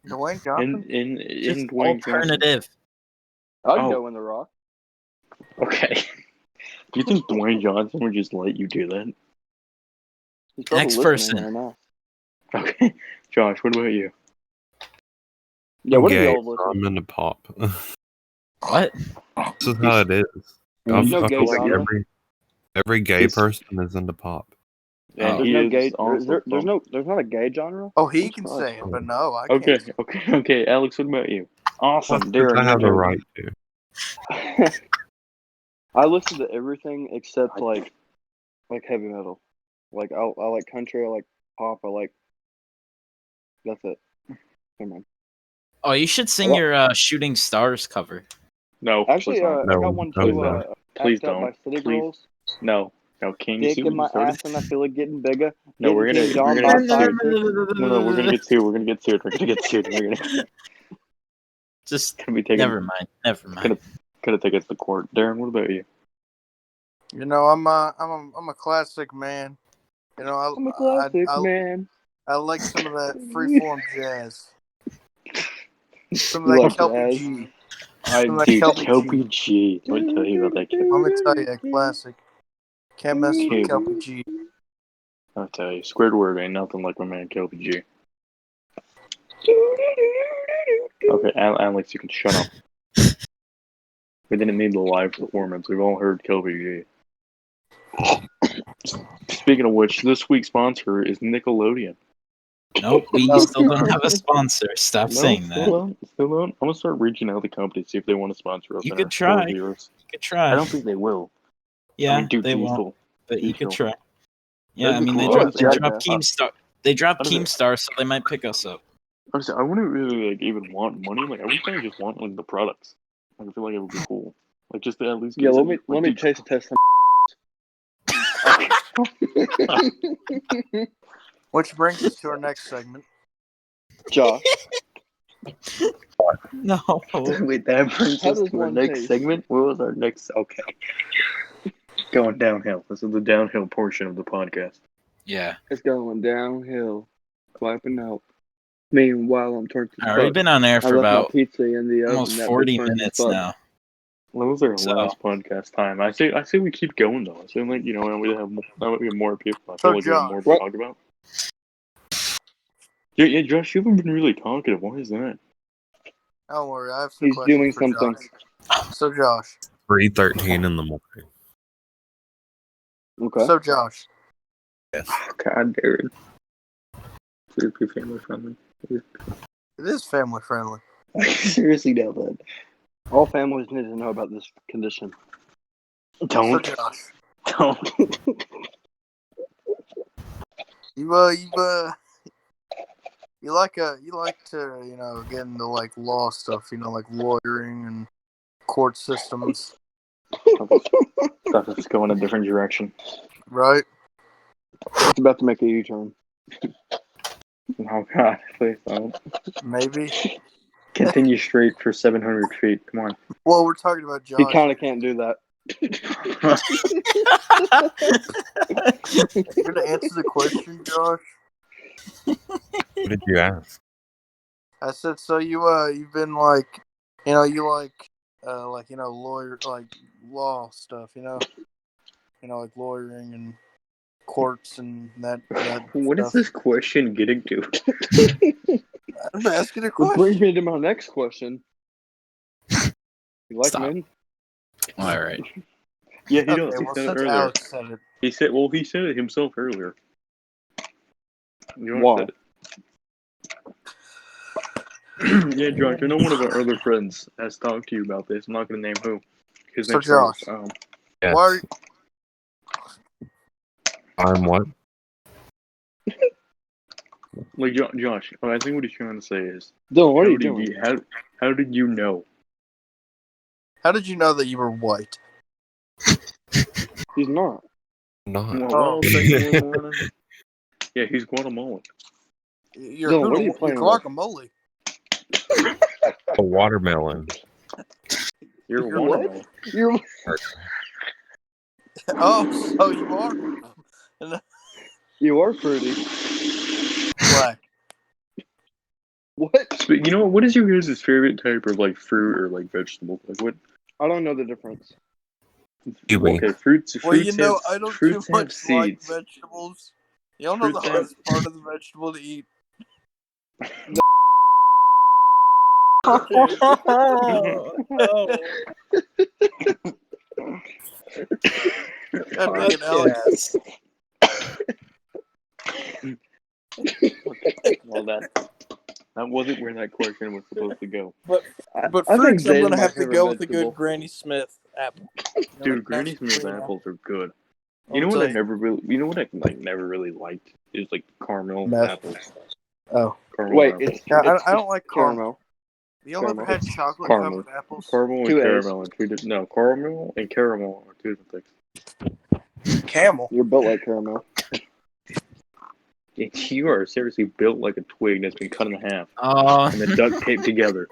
Dwayne Johnson. In Just Dwayne Johnson. alternative. I'd Oh. go in the Rock. Okay. Do you think Dwayne Johnson would just let you do that? He's probably Next listening person. right now. Okay. Josh, what about you? Yeah, what if gay, y'all so listen? I'm into pop. What? This is how it is. There's no I gay feel like genre. every gay He's- person is into pop. And Oh. There's he no is gay. also There's not a gay genre. Oh, he What's can that? say it, but no, I Okay, can't. okay, Alex, what about you? Awesome, Since Darren. I have the your turn. right to. I listen to everything except like heavy metal. Like I like country. I like pop. I like. That's it. Never mind. Oh, you should sing Well- your Shooting Stars cover. No, Actually, please don't. I No, got one no, too. no. Please Act Out by don't. City Please. Girls. No, can you Dick see in what my you started? ass and I feel it getting bigger. No, we're Getting gonna pinged on get by sued. sidekicks. No, we're gonna get sued. We're gonna get sued. We're gonna get sued. We're Just gonna be taken. never mind. Never mind. Gonna take us to court. Darren, what about you? You know, I'm a classic man. You know, I'm a classic I man. I like some of that freeform jazz. Some of You that like Kelpie jazz? G. I Some of that dude, Kelpie Kelpie G. Let me tell you about that kid. Let me tell you, a classic. Can't mess with Dude. Kelpie G. I'll tell you, Squidward ain't nothing like my man Kelpie G. Okay, Alex, you can shut up. We didn't need the live performance. We've all heard Kelpie G. Speaking of which, this week's sponsor is Nickelodeon. Nope, we still don't have a sponsor. Stop saying that. Still don't. I'm gonna start reaching out to companies, see if they want to sponsor us. You and could our show try. viewers. You could try. I don't think they will. Yeah, I mean, dude, they these won't. will. But you these could will. try. Yeah, That'd I be mean cool. they Oh, drop it's Jackass. Keemstar. They drop I don't know. Keemstar, so they might pick us up. Honestly, I wouldn't really like even want money. Like I would kind of just want like the products. Like, I feel like it would be cool. Like just to at least. Yeah, get let some- me like, dude, taste test some. Which brings us to our next segment. Josh, No. Wait, that brings How us does to our one next taste? segment. What was our next? Okay, going downhill. This is the downhill portion of the podcast. Yeah. it's going downhill. Clapping out. Meanwhile, I'm turned to I already fuck. been on there I for left my about pizza in the oven. almost That 40 bitch burned as minutes fuck. now. What was our So- last podcast time? I say we keep going though. I say like we have more people. I So, feel like we have more to Josh. talk about. Yeah, Josh, you haven't been really talkative. Why is that? Don't worry, I have some He's questions doing for something. Josh. So, Josh. 3:13 in the morning. Okay. So, Josh. God, Darren. Please be family friendly. It is family friendly. Seriously, now then. All families need to know about this condition. So, Don't. Josh. Don't. You like to get into like law stuff, like lawyering and court systems, Stuff is going a different direction. right? It's about to make a U-turn. Oh God, please don't. Maybe. Continue straight for 700 feet. Come on. Well, we're talking about Josh. He kind of can't do that. You're gonna answer the question, Josh. What did you ask? I said, so you've been like, you like lawyer, like law stuff, like lawyering and courts and that What is stuff. this question getting to? I'm asking a Which question. brings me to my next question. You like Stop. men? All right. Yeah, he Okay, does. He well, said it since earlier. Alex said it, He said it himself earlier. Josh Why? said it. Yeah, Josh, I know one of our other friends has talked to you about this. I'm not going to name who. His So, name's Charles. Josh. Yes. why? I'm what? Like, Josh, I think what he's trying to say is, Dylan, what are how you did doing? how did you know? How did you know that you were white? He's not. Not. Well, Oh. yeah, he's Guatemalan. You're Dylan, what are you you're playing with? guacamole. A watermelon. You're You're a what? Guatemalan. You're Oh, so you are you are pretty. black. What? you know what is your guys' favorite type of like fruit or like vegetable? Like what? I don't know the difference. Kiwi. Okay, fruits. Well, you Fruits know, have, I don't too fruits have much like seeds. vegetables. You don't know the Fruits have- hardest part of the vegetable to eat. God dang it, Alex. Well, that wasn't where that question was supposed to go. But I fruits, I'm Zay's gonna my have to favorite go with a vegetable. good Granny Smith apple. You know, Dude, like Granny nice Smith green apples are good. I'll You know what tell I never really, you know what I like never really liked is like caramel Meth. apples. Oh, Caramel Wait, apples. it's yeah, it's I don't like caramel. caramel. Y'all ever Caramel. had chocolate Caramel. covered apples? Caramel and 2 A's. caramel are two different. No, caramel and caramel are two different things. Camel. You're built like caramel. You are seriously built like a twig that's been cut in half Oh, and then duct taped together.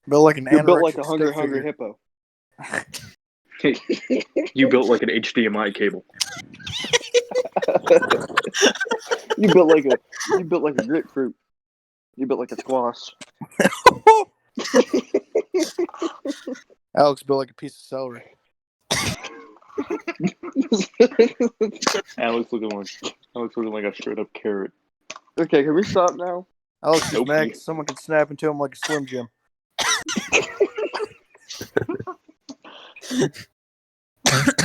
Built like an You're built like anorexic a hungry stick hippo. You built like an HDMI cable. You built like a grapefruit. You built like a squash. figure. Alex built like a piece of celery. Alex looking like a straight up carrot. Okay, can we stop now? Alex is Nope. mad 'cause someone can snap into him like a Slim Jim.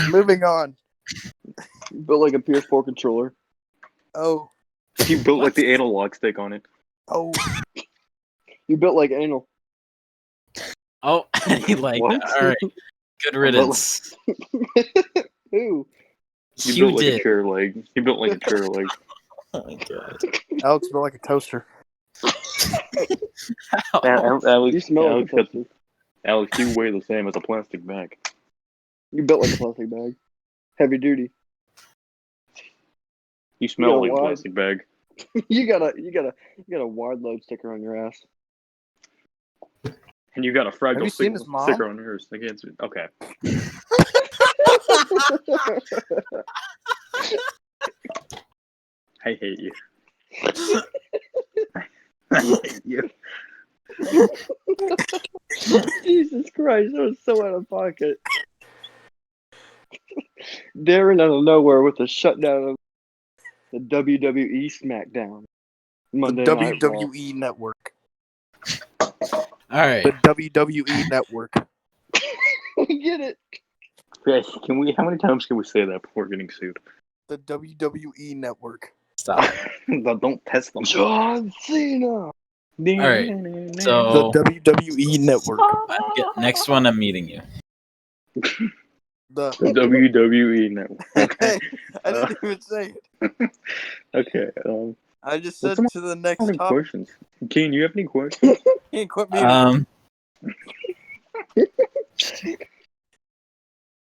Moving on. You built like a PS4 controller. Oh, You built like the analog stick on it. oh. You built like anal. oh, he like What? that. All right, good riddance. Who? You You built like did. a chair leg. You built like a chair leg. Oh my god. Alex built like a toaster. Alex, You smell Alex, like a toaster. Alex, you weigh the same as a plastic bag. You built like a plastic bag. Heavy duty. You smell got like a wide- plastic bag. You got a wide load sticker on your ass. And you got a Have fragile you seen his mom? sticker on yours. Against it. Okay. I hate you. I hate you. Jesus Christ, that was so out of pocket. Darren out of nowhere with a shutdown of the WWE SmackDown. Monday The Night Raw. WWE Network. All right. The WWE Network. We get it. Yes, can we? How many times can we say that before getting sued? The WWE Network. Stop. Don't test them. John Cena. All right. The So WWE Network. next one, I'm meeting you. The The WWE network. Okay. I didn't even say it. Okay. I just What's said the to the next Any topic. questions? Keen, you have any questions? He ain't quit me.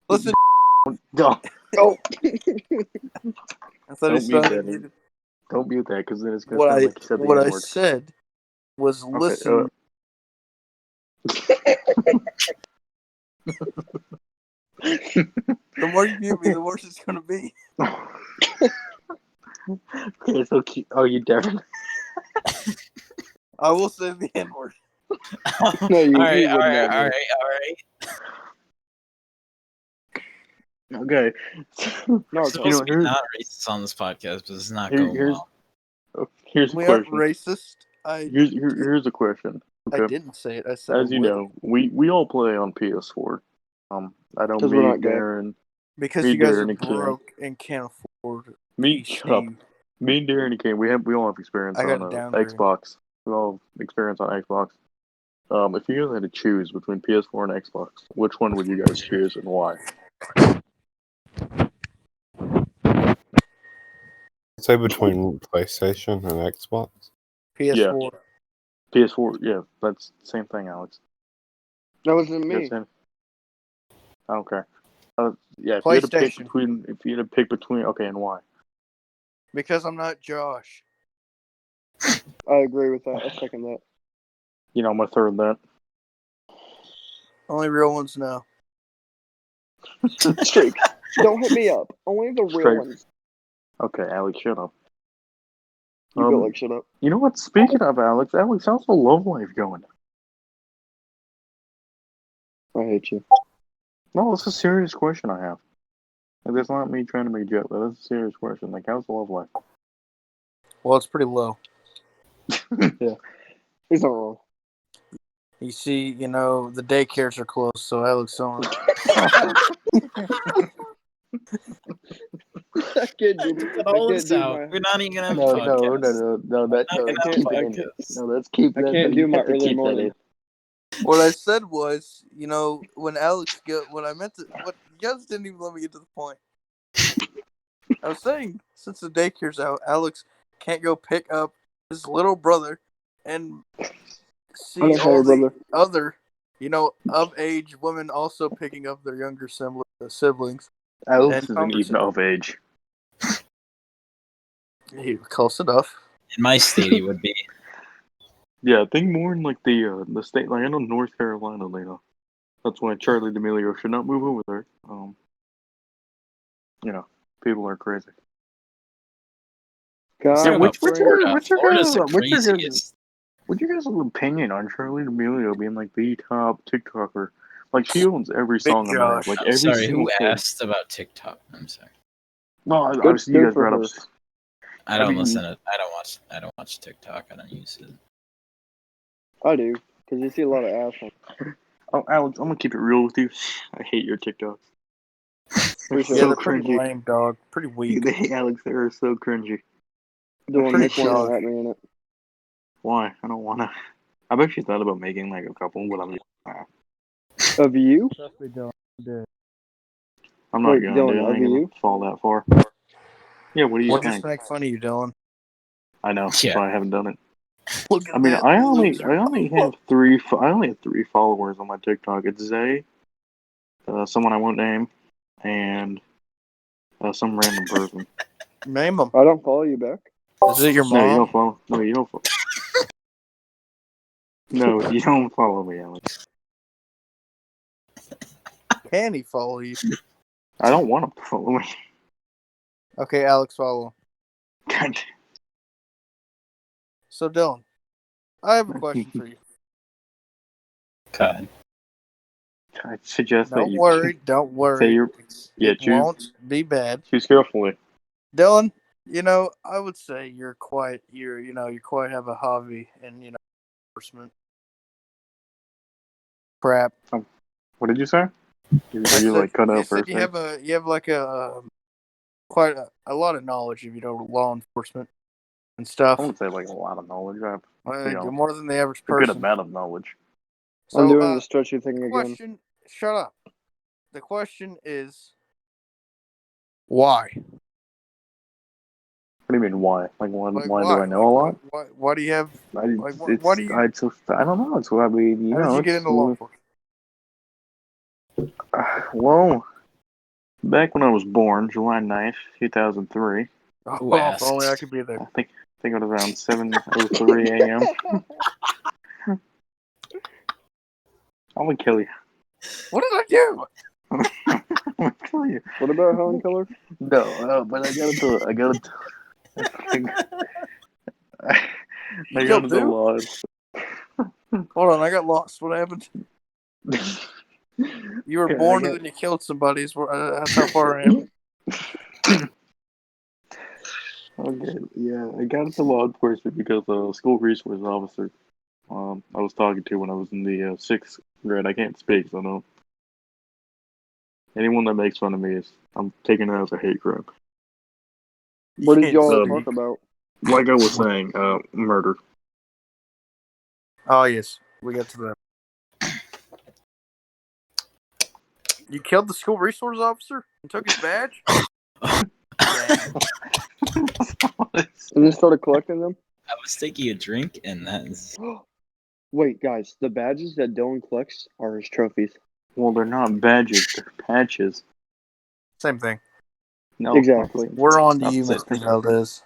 Listen, Don't Oh, I thought he Don't mute started that. muted. don't mute that because then it's gonna What sound I like you said the what I N-word. said was Okay, listen. The more you mute me, the worse it's gonna be. Okay, so oh, you Darren? I will say the N word. No, you all right, wouldn't all right, have all me. right, all right. Okay. No, We're it's supposed to be here's- not racist on this podcast, but it's not Here- going here's- well. Here's a We aren't question. racist. I Here's a question. I Okay. didn't say it. I said As I you would. know, we all play on PS4. I know 'Cause me, we're not gay. Darren, Because me, you guys Darren, are and Ken. broke and can't afford Me, PC. shut up. Me and Darren and Kane, we all have experience I on got a downgrade. Xbox. We all have experience on Xbox. If you guys had to choose between PS4 and Xbox, which one would you guys choose and why? I'd say between PlayStation and Xbox. PS4. PS4, yeah, that's the same thing, Alex. That wasn't You me. guys had- Okay. Yeah, if you had to pick PlayStation. between, okay, and why? Because I'm not Josh. I agree with that. I second that. You know, I'm gonna third that. Only real ones know. Streaks. Don't hit me up. Only the real Straight. ones. Okay, Alex, shut up. You feel like shut up. You know what? Speaking of Alex, how's the love life going? I hate you. No, it's a serious question I have. Like, that's not me trying to make a joke, but that's a serious question. Like, how's the love life? Well, it's pretty low. He's not wrong. You see, the daycares are closed, so Alex on. I can't do. All I this can't do out. my. We're not even gonna have No, a podcast. no. That We're not no, gonna have keep a it in. podcast. No, let's keep I that. can't do You my have to early keep that morning. in. What I said was, when Alex what I meant to, what you guys didn't even let me get to the point. I was saying, since the daycare's out, Alex can't go pick up his little brother and see I don't have all a the brother. other, of age women also picking up their younger siblings. Alex And isn't even of age. He was close enough. In my state, he would be. Yeah, I think more in like the state. Like I know North Carolina, that's why Charlie D'Amelio should not move in with her. People are crazy. God, Yeah, what's your Florida's the what's your craziest. what's your guys' opinion on Charlie D'Amelio being like the top TikToker? Like she owns every song on the rap. Josh. Like I'm every sorry, single who thing. asked about TikTok? I'm sorry. No, Good- obviously you good guys for brought up. her. I don't mean- listen to. I don't watch TikTok. I don't use it. I do, because you see a lot of ass on. Oh, Alex, I'm gonna keep it real with you. I hate your TikToks. They're Appreciate Yeah, so they're pretty cringy. lame, dog. Pretty weak. Alex, they are so cringy. Doing pretty Nick one shocked. at me in it. Why? I don't wanna. I've actually thought about making like a couple, but Of you? Trust me, Dylan. I did. I'm not Wait, gonna Dylan, do it. I of ain't gonna you? fall that far. Yeah, what do you We'll think? just make fun of you, Dylan. I know, that's Yeah. why I haven't done it. Look at I mean, that I only loser. have three. I only have 3 followers on my TikTok. It's Zay, someone I won't name, and some random person. Name them. I don't follow you back. Is it your No, you mom? don't follow. No, you don't follow. No, you don't follow me, Alex. Can he follow you? I don't want him to follow me. Okay, Alex, follow. God. So, Dylan, I have a question for you. God. I suggest that Don't you worry. Don't say worry. your yeah, It choose won't be bad. choose carefully. Dylan, I would say you quite have a hobby in, enforcement. Crap. What did you say? You like cut You out said first. you have like quite a lot of knowledge of law enforcement and stuff. I wouldn't say like a lot of knowledge. I have More than the average a good person. amount of knowledge. So, I'm doing the stretchy thing the again. question. Shut up. The question is, why? What do you mean? Why? Like, why do I know a lot? Why do you have? I, Like, it's, why do you? I don't know. It's what I mean. You How know, did you get into law enforcement? Well, back when I was born, July 9th, 2003. Who Oh, asked? if only I could be there. I think it was around 7:03 a.m. I'm gonna kill you. What did I do? I'm gonna kill you. What about Helen Keller? No, but I gotta do it. I gotta killed do who? laws. Hold on, I got lost. What happened? You were Okay, born I and then you killed somebody. That's how far I am. Okay, yeah, I got into law enforcement because a school resource officer I was talking to when I was in the 6th grade. I can't speak, so no. Anyone that makes fun of me I'm taking it as a hate crime. What did y'all Um, talk about? Like I was saying, murder. Oh yes, we got to that. You killed the school resource officer and took his badge? Dang. And then started collecting them? I was taking a drink, and that's Wait, guys, the badges that Dylan collects are his trophies. Well, they're not badges, they're patches. Same thing. No, Exactly. We're on to Not you, the same Mr. thing. Valdez.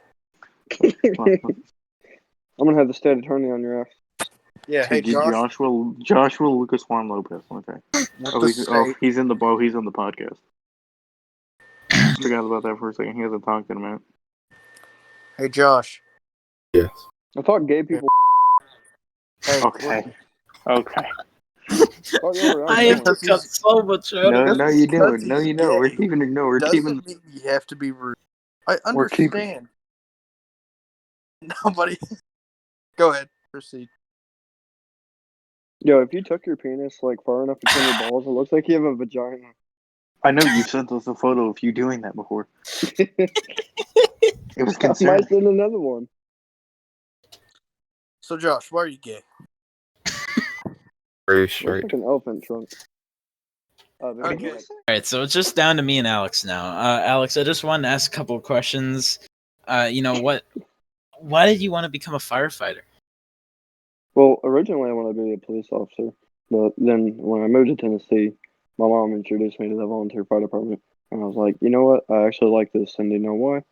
I'm gonna have the state attorney on your ass. Yeah, hey Josh. Joshua Lucas Juan Lopez. Okay. He's in the podcast. Forgot about that for a second. He hasn't talked in a minute. Hey Josh. Yes. I thought gay people. Hey, Okay. Okay. thought y'all were out I have to Because cut he's- so much out. No, of no, this. you because don't. No, he's you don't. We're gay keeping it. No, we're keeping. doesn't mean you have to be rude. I We're keeping- understand. Nobody. Go ahead. Proceed. Yo, if you tuck your penis like far enough between your balls, it looks like you have a vagina. I know you sent us a photo of you doing that before. It was I might concerning. send another one. So, Josh, why are you gay? Very Looks straight. like an elephant trunk. Okay. All right, so it's just down to me and Alex now. Alex, I just wanted to ask a couple of questions. Why did you want to become a firefighter? Well, originally I wanted to be a police officer, but then when I moved to Tennessee, my mom introduced me to the volunteer fire department, and I was like, you know what? I actually like this, and do you know why?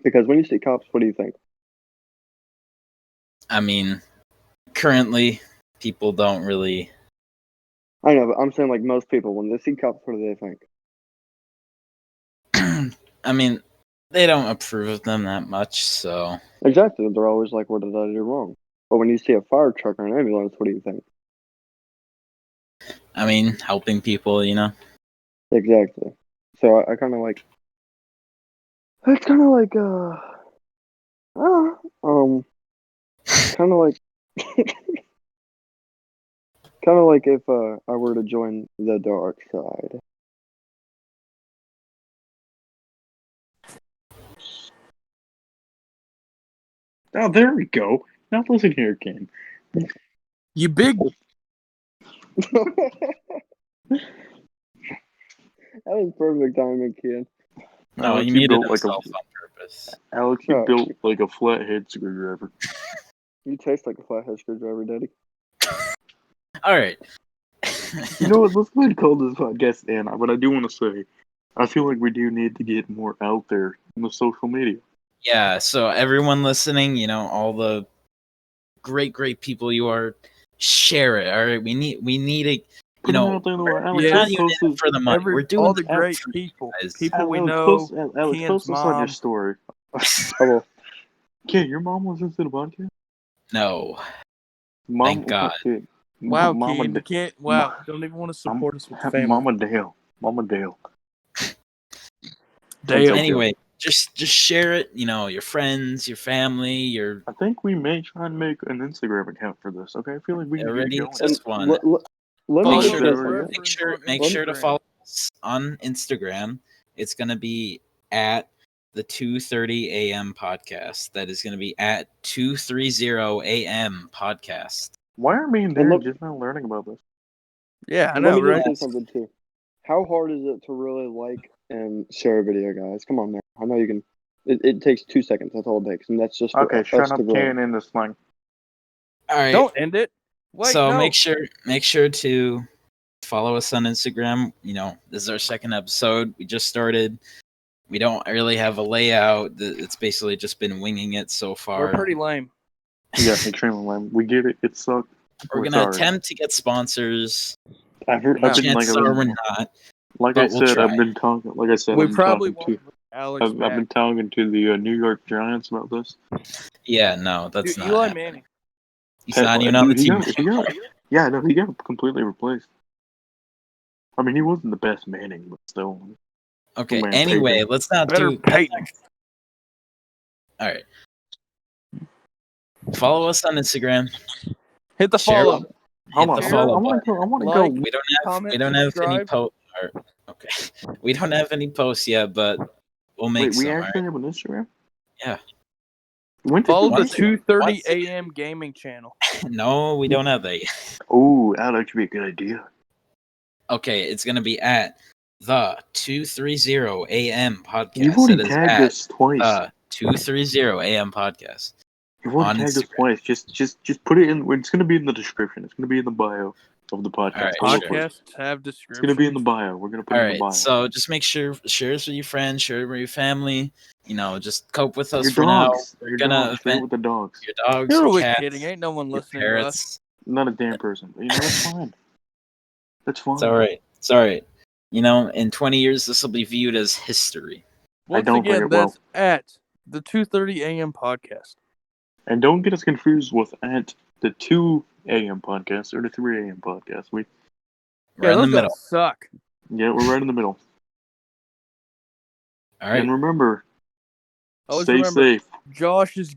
Because when you see cops, what do you think? I mean, currently, people don't really. I know, but I'm saying like most people, when they see cops, what do they think? I mean, they don't approve of them that much, so. Exactly. They're always like, what did I do wrong? But when you see a fire truck or an ambulance, what do you think? I mean, helping people, Exactly. So I kind of like. It's kind of like kind of like kind of like if I were to join the dark side. Oh, there we go. Now listen here, Ken. You big. That was perfect timing, kid. No, Alex, he you muted built like himself a on purpose. Alex, you Oh. built like a flathead screwdriver. You taste like a flathead screwdriver, Daddy. All right. You know what? Let's go ahead and call this podcast Anna. But I do want to say, I feel like we do need to get more out there in the social media. Yeah, so everyone listening, all the great people you are, share it. All right, we need a, Put it out there. Alex, Yeah. we're not let's even post in it this. for the money. We're doing all the this great for you people. guys. People we Alex, know. Alex, Ken's post this on your mom. story. I will. Ken, your mom listens to the podcast? No, Mom, Thank God. Okay. Wow, Mama, Ken, you can't. Wow, don't even want to support us with the family. Mama Dale. Mama Dale. Dale. anyway, just share it. Your friends, your family, your I think we may try and make an Instagram account for this. Okay, I feel like we can already get it going. exists one. Let Make me sure get to- this. Make sure Let to me- follow us on Instagram. It's gonna be at the 2:30 a.m. podcast. That is gonna be at 2:30 a.m. podcast. Why are me and And Darren look- just now learning about this? Yeah, I Let know, me right? just say something too. How hard is it to really like and share a video, guys? Come on, man. I know you can. It takes 2 seconds. That's all it takes, and that's just for Okay, us shut to up, grow. Ken, in this thing. All right. Don't end it. Wait, so no. make sure to follow us on Instagram. This is our second episode. We just started. We don't really have a layout. It's basically just been winging it so far. We're pretty lame. Yeah, extremely lame. We get it. It sucked. We're We're gonna sorry. attempt to get sponsors. I've been Chances are we're not. like but I we'll said, try. I've been talking. Like I said, We I've been probably talking won't bring Alex I've been back. talking to the New York Giants about this. Yeah, no, that's not. Eli happening. Manning. He's not even on the team. Yeah, no, he got completely replaced. I mean, he wasn't the best Manning, but still. Okay. Man, Anyway, Peyton. let's not Better do. Peyton. All right. Follow us on Instagram. Hit the Share- follow. Hold Hit on, the I follow want button. to Like, go. We don't have comment, we don't have any subscribe. post. Okay, we don't have any posts yet, but we'll make Wait, we some. all actually have an Instagram? Yeah. When did Follow you the Once- 2:30 once- a.m. gaming channel. right? No, we don't have that yet. Oh, that'd actually be a good idea. Okay, it's gonna be at the 2:30 a.m. podcast. You've already That is tagged at us twice. the 2:30 a.m. podcast. You've already on tagged us Instagram. twice. Just put it in. It's going to be in the description. It's going to be in the bio of the podcast. Alright, Go sure. for it. Podcasts have It's descriptions. going to be in the bio. We're going to put All it in the bio. right, so just make sure share this with your friends, share it with your family. Just cope with us your for dogs. now. Your gonna dogs. Share it event- with the dogs. Your dogs, You're your always cats, kidding. Ain't no one your listening to us. parrots. Not a damn person. But, that's fine. That's fine. It's all right. It's all right. In 20 years, this will be viewed as history. Once don't think again, it will. that's at the 2:30 a.m. podcast. And don't get us confused with at the 2 a.m. podcast or the 3 a.m. podcast. Right Yeah, in the those middle. guys suck. Yeah, we're right in the middle. All right. And remember, Always stay remember, safe. Josh is.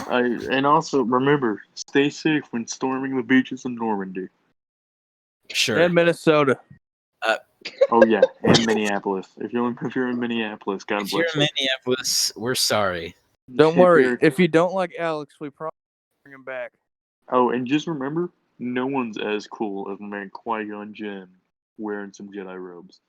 And also remember, stay safe when storming the beaches in Normandy. Sure. And Minnesota. Oh yeah, and Minneapolis. If you're in Minneapolis, God If you're bless in you. Minneapolis, we're sorry. Don't Take worry. care. If you don't like Alex, we promise to bring him back. Oh, and just remember, no one's as cool as my man Qui-Gon Jinn wearing some Jedi robes.